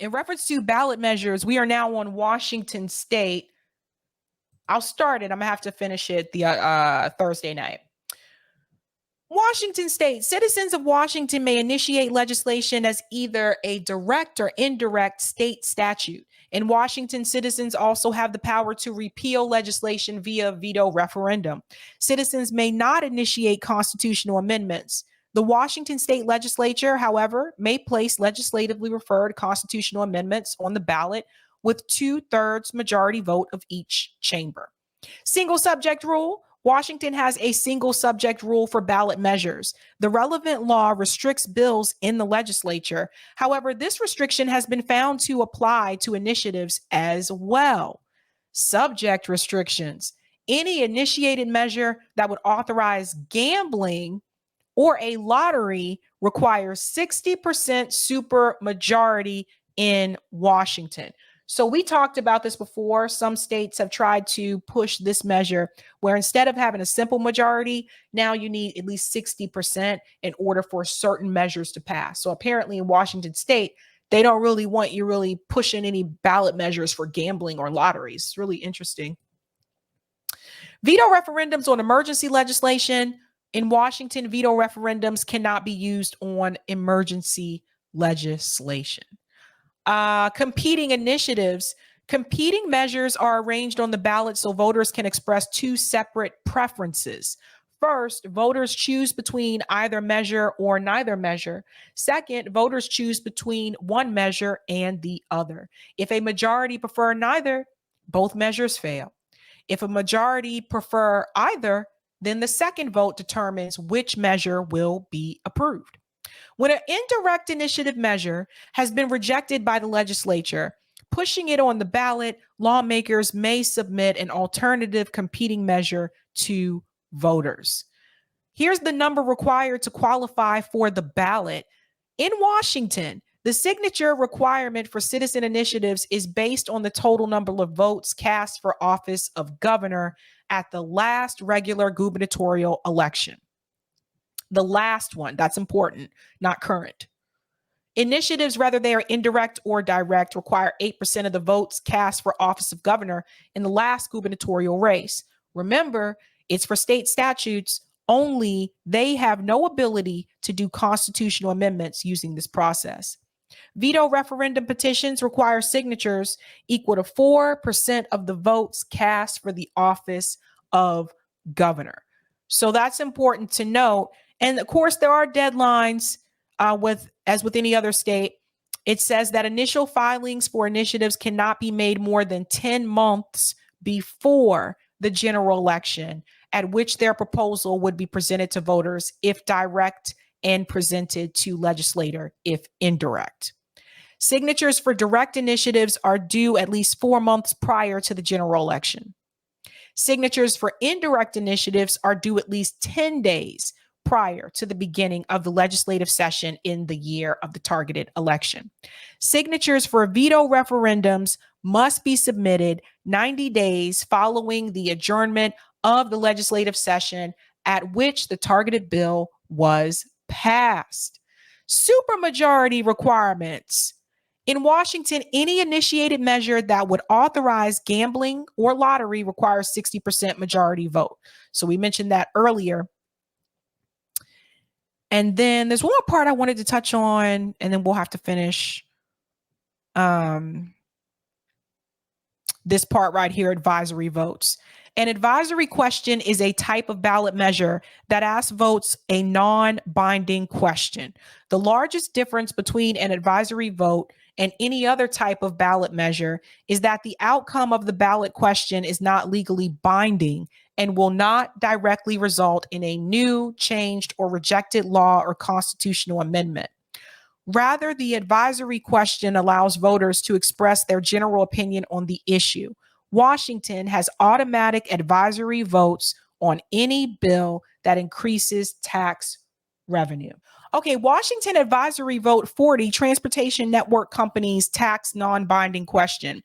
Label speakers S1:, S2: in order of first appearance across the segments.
S1: in reference to ballot measures, we are now on Washington State. I'll start it. I'm gonna have to finish it the Thursday night. Washington State. Citizens of Washington may initiate legislation as either a direct or indirect state statute. In Washington, citizens also have the power to repeal legislation via veto referendum. Citizens may not initiate constitutional amendments. The Washington State Legislature, however, may place legislatively referred constitutional amendments on the ballot with 2/3 majority vote of each chamber. Single subject rule. Washington has a single subject rule for ballot measures. The relevant law restricts bills in the legislature. However, this restriction has been found to apply to initiatives as well. Subject restrictions. Any initiated measure that would authorize gambling or a lottery requires 60% supermajority in Washington. So we talked about this before. Some states have tried to push this measure where instead of having a simple majority, now you need at least 60% in order for certain measures to pass. So apparently in Washington State, they don't really want you really pushing any ballot measures for gambling or lotteries. It's really interesting. Veto referendums on emergency legislation. In Washington, veto referendums cannot be used on emergency legislation. Competing initiatives. Competing measures are arranged on the ballot so voters can express two separate preferences. First, voters choose between either measure or neither measure. Second, voters choose between one measure and the other. If a majority prefer neither, both measures fail. If a majority prefer either, then the second vote determines which measure will be approved. When an indirect initiative measure has been rejected by the legislature, pushing it on the ballot, lawmakers may submit an alternative competing measure to voters. Here's the number required to qualify for the ballot. In Washington, the signature requirement for citizen initiatives is based on the total number of votes cast for office of governor at the last regular gubernatorial election. The last one, that's important, not current. Initiatives, whether they are indirect or direct, require 8% of the votes cast for office of governor in the last gubernatorial race. Remember, it's for state statutes only. They have no ability to do constitutional amendments using this process. Veto referendum petitions require signatures equal to 4% of the votes cast for the office of governor. So that's important to note. And of course, there are deadlines as with any other state. It says that initial filings for initiatives cannot be made more than 10 months before the general election at which their proposal would be presented to voters if direct, and presented to legislator if indirect. Signatures for direct initiatives are due at least 4 months prior to the general election. Signatures for indirect initiatives are due at least 10 days prior to the beginning of the legislative session in the year of the targeted election. Signatures for veto referendums must be submitted 90 days following the adjournment of the legislative session at which the targeted bill was passed. Supermajority requirements. In Washington, any initiated measure that would authorize gambling or lottery requires 60% majority vote. So we mentioned that earlier. And then there's one more part I wanted to touch on, and then we'll have to finish this part right here, advisory votes. An advisory question is a type of ballot measure that asks votes a non-binding question. The largest difference between an advisory vote and any other type of ballot measure is that the outcome of the ballot question is not legally binding and will not directly result in a new, changed, or rejected law or constitutional amendment. Rather, the advisory question allows voters to express their general opinion on the issue. Washington has automatic advisory votes on any bill that increases tax revenue. Okay, Washington Advisory Vote 40, Transportation Network Companies Tax Non-Binding Question.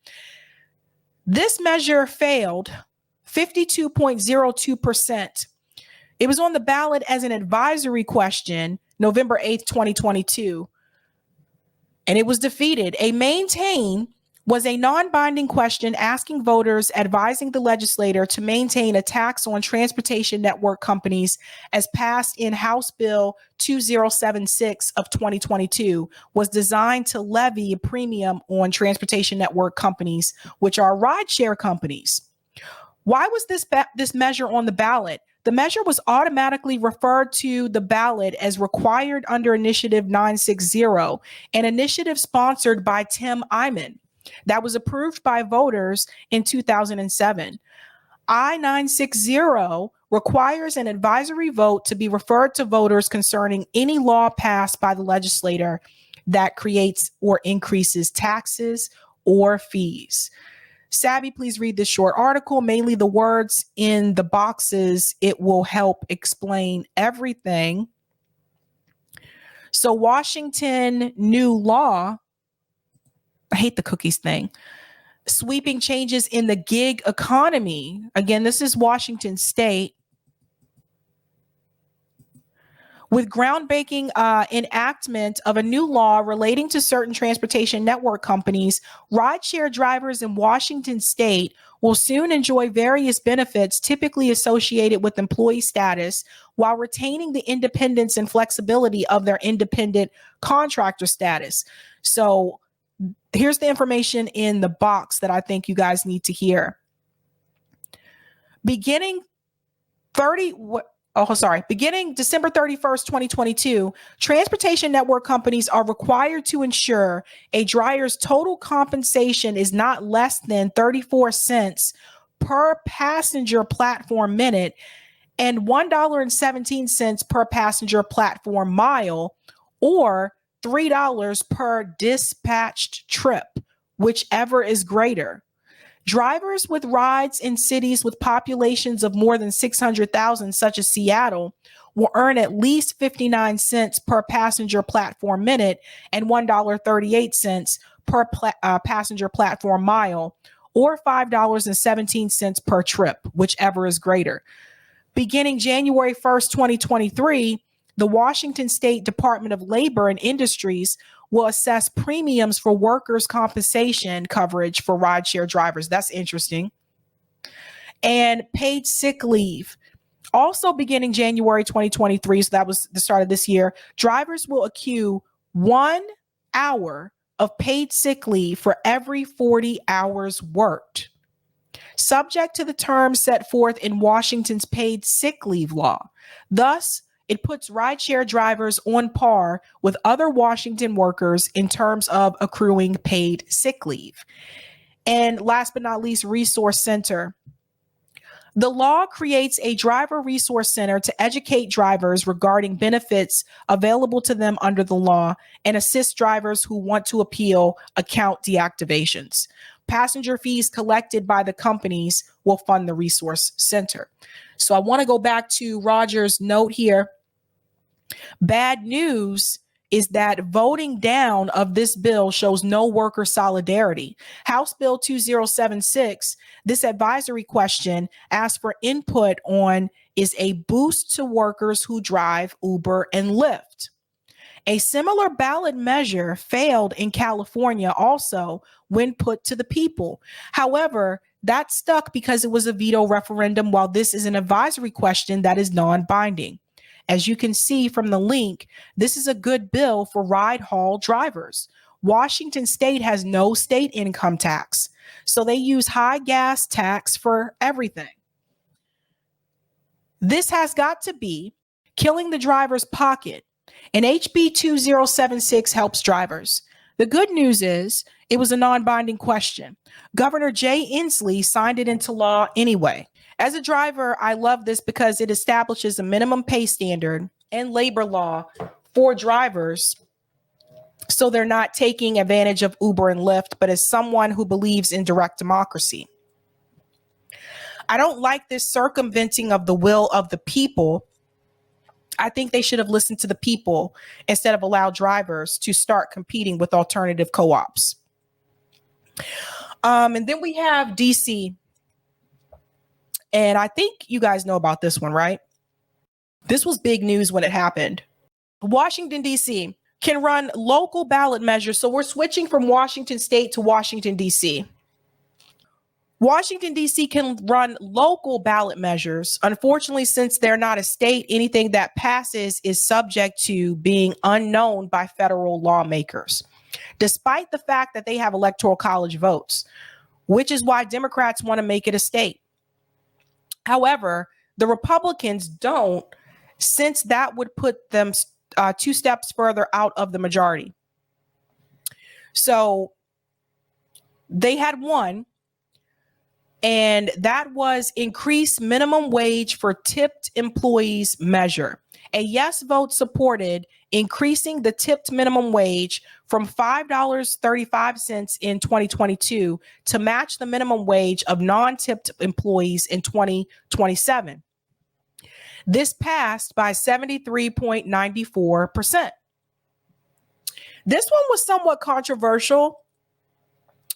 S1: This measure failed 52.02%. It was on the ballot as an advisory question November 8th, 2022. and it was defeated. A maintain was a non-binding question asking voters, advising the legislator to maintain a tax on transportation network companies, as passed in House Bill 2076 of 2022, was designed to levy a premium on transportation network companies, which are rideshare companies. Why was this measure on the ballot? The measure was automatically referred to the ballot as required under Initiative 960, an initiative sponsored by Tim Eyman that was approved by voters in 2007. I-960 requires an advisory vote to be referred to voters concerning any law passed by the legislator that creates or increases taxes or fees. Sabby, please read this short article, mainly the words in the boxes. It will help explain everything. So Washington new law, I hate the cookies thing, sweeping changes in the gig economy. Again, this is Washington State. With groundbreaking enactment of a new law relating to certain transportation network companies, rideshare drivers in Washington State will soon enjoy various benefits typically associated with employee status, while retaining the independence and flexibility of their independent contractor status. So here's the information in the box that I think you guys need to hear. Beginning December 31st, 2022, transportation network companies are required to ensure a driver's total compensation is not less than 34 cents per passenger platform minute and $1.17 per passenger platform mile, or $3 per dispatched trip, whichever is greater. Drivers with rides in cities with populations of more than 600,000, such as Seattle, will earn at least 59 cents per passenger platform minute and $1.38 per passenger platform mile, or $5.17 per trip, whichever is greater. Beginning January 1st, 2023, the Washington State Department of Labor and Industries will assess premiums for workers' compensation coverage for rideshare drivers. That's interesting. And paid sick leave. Also beginning January 2023, so that was the start of this year, drivers will accrue 1 hour of paid sick leave for every 40 hours worked, subject to the terms set forth in Washington's paid sick leave law. Thus, it puts rideshare drivers on par with other Washington workers in terms of accruing paid sick leave. And last but not least, Resource Center. The law creates a driver resource center to educate drivers regarding benefits available to them under the law and assist drivers who want to appeal account deactivations. Passenger fees collected by the companies will fund the resource center. So I want to go back to Roger's note here. Bad news is that voting down of this bill shows no worker solidarity. House Bill 2076, this advisory question asks for input on is a boost to workers who drive Uber and Lyft. A similar ballot measure failed in California also when put to the people. However, that stuck because it was a veto referendum, while this is an advisory question that is non-binding. As you can see from the link, this is a good bill for ride haul drivers. Washington State has no state income tax, so they use high gas tax for everything. This has got to be killing the driver's pocket, and HB 2076 helps drivers. The good news is it was a non-binding question. Governor Jay Inslee signed it into law anyway. As a driver, I love this because it establishes a minimum pay standard and labor law for drivers, so they're not taking advantage of Uber and Lyft, but as someone who believes in direct democracy. I don't like this circumventing of the will of the people. I think they should have listened to the people instead of allow drivers to start competing with alternative co-ops. And then we have DC. And I think you guys know about this one, right? This was big news when it happened. Washington, D.C., can run local ballot measures. So we're switching from Washington state to Washington, D.C. Washington, D.C. can run local ballot measures. Unfortunately, since they're not a state, anything that passes is subject to being unknown by federal lawmakers, despite the fact that they have electoral college votes, which is why Democrats want to make it a state. However, the Republicans don't, since that would put them 2 steps further out of the majority. So they had one, and that was increase minimum wage for tipped employees measure. A yes vote supported increasing the tipped minimum wage from $5.35 in 2022 to match the minimum wage of non-tipped employees in 2027. This passed by 73.94%. This one was somewhat controversial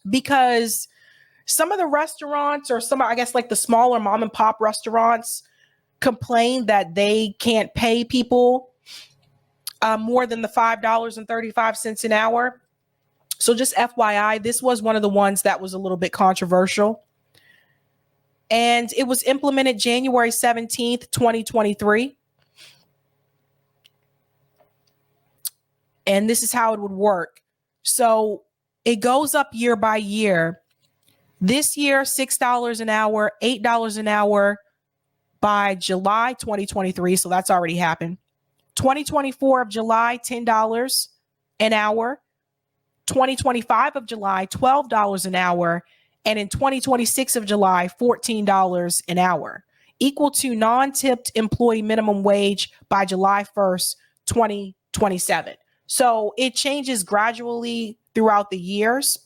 S1: because some of the restaurants, or some, I guess like the smaller mom and pop restaurants, complain that they can't pay people more than the $5.35 an hour. So just FYI, this was one of the ones that was a little bit controversial. And it was implemented January 17th, 2023. And this is how it would work. So it goes up year by year. This year, $6 an hour, $8 an hour by July 2023. So that's already happened. 2024 of July, $10 an hour. 2025 of July, $12 an hour. And in 2026 of July, $14 an hour, equal to non-tipped employee minimum wage by July 1st, 2027. So it changes gradually throughout the years.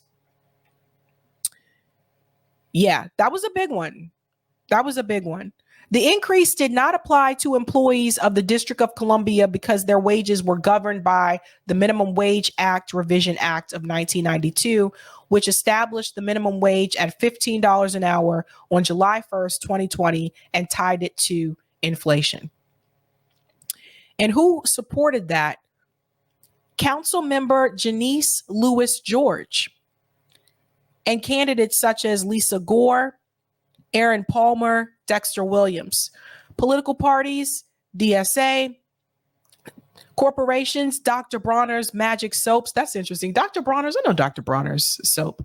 S1: Yeah, that was a big one. That was a big one. The increase did not apply to employees of the District of Columbia because their wages were governed by the Minimum Wage Act Revision Act of 1992, which established the minimum wage at $15 an hour on July 1st, 2020, and tied it to inflation. And who supported that? Council member Janice Lewis George and candidates such as Lisa Gore, Aaron Palmer, Dexter Williams. Political parties, DSA. Corporations, Dr. Bronner's Magic Soaps. That's interesting. Dr. Bronner's, I know Dr. Bronner's soap.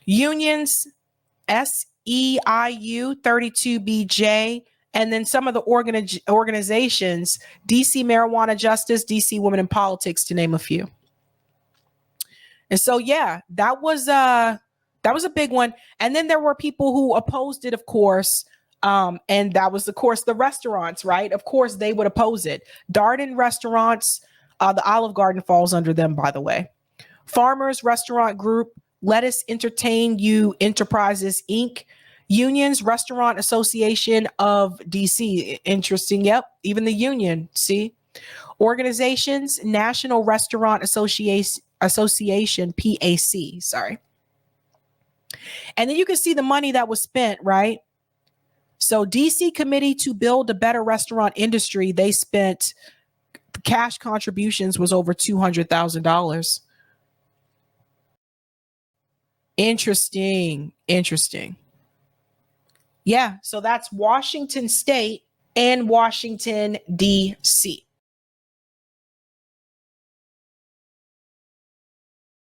S1: Unions, SEIU, 32BJ, and then some of the organizations, DC Marijuana Justice, DC Women in Politics, to name a few. And so, yeah, that was a big one. And then there were people who opposed it, of course. And that was, of course, the restaurants, right? Of course, they would oppose it. Darden Restaurants, the Olive Garden falls under them, by the way. Farmers Restaurant Group, Lettuce Entertain You Enterprises, Inc., Unions Restaurant Association of DC. Interesting. Yep. Even the union. See? Organizations, National Restaurant Association, PAC. Sorry. And then you can see the money that was spent, right? So DC Committee to Build a Better Restaurant Industry, they spent, cash contributions was over $200,000. Interesting. Yeah, so that's Washington State and Washington, D.C.